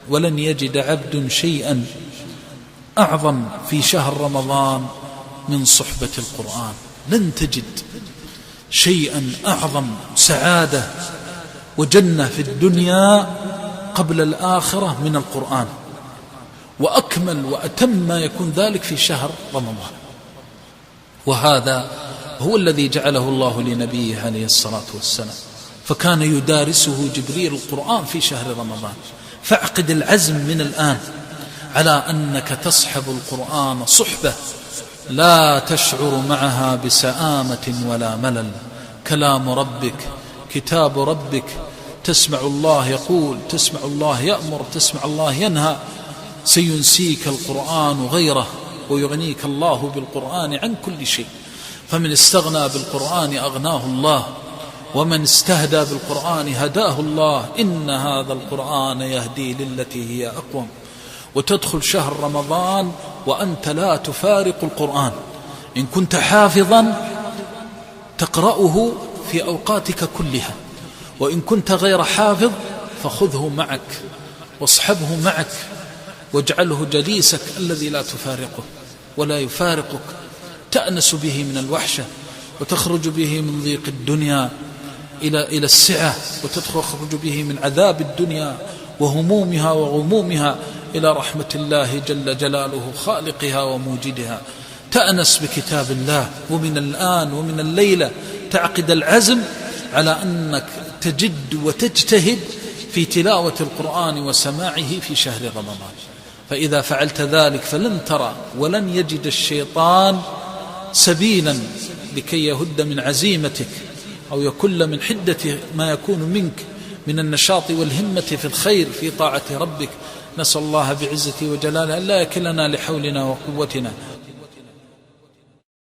ولن يجد عبد شيئا أعظم في شهر رمضان من صحبة القرآن. لن تجد شيئا أعظم سعادة وجنة في الدنيا قبل الآخرة من القرآن، وأكمل وأتم ما يكون ذلك في شهر رمضان. وهذا هو الذي جعله الله لنبيه عليه الصلاة والسلام، فكان يدارسه جبريل القرآن في شهر رمضان. فاعقد العزم من الآن على أنك تصحب القرآن صحبة لا تشعر معها بسآمة ولا ملل. كلام ربك، كتاب ربك، تسمع الله يقول، تسمع الله يأمر، تسمع الله ينهى. سينسيك القرآن غيره، ويغنيك الله بالقرآن عن كل شيء. فمن استغنى بالقرآن أغناه الله، ومن استهدى بالقرآن هداه الله. إن هذا القرآن يهدي للتي هي أقوم. وتدخل شهر رمضان وأنت لا تفارق القرآن. إن كنت حافظا تقرأه في أوقاتك كلها، وإن كنت غير حافظ فخذه معك واصحبه معك، واجعله جليسك الذي لا تفارقه ولا يفارقك. تأنس به من الوحشة، وتخرج به من ضيق الدنيا إلى السعة، وتخرج به من عذاب الدنيا وهمومها وغمومها إلى رحمة الله جل جلاله خالقها وموجدها. تأنس بكتاب الله، ومن الآن ومن الليلة تعقد العزم على أنك تجد وتجتهد في تلاوة القرآن وسماعه في شهر رمضان. فإذا فعلت ذلك فلن ترى ولن يجد الشيطان سبيلا لكي يهد من عزيمتك أو يكل من حدة ما يكون منك من النشاط والهمة في الخير في طاعة ربك. نسأل الله بعزته وجلاله أن لا يكلنا لحولنا وقوتنا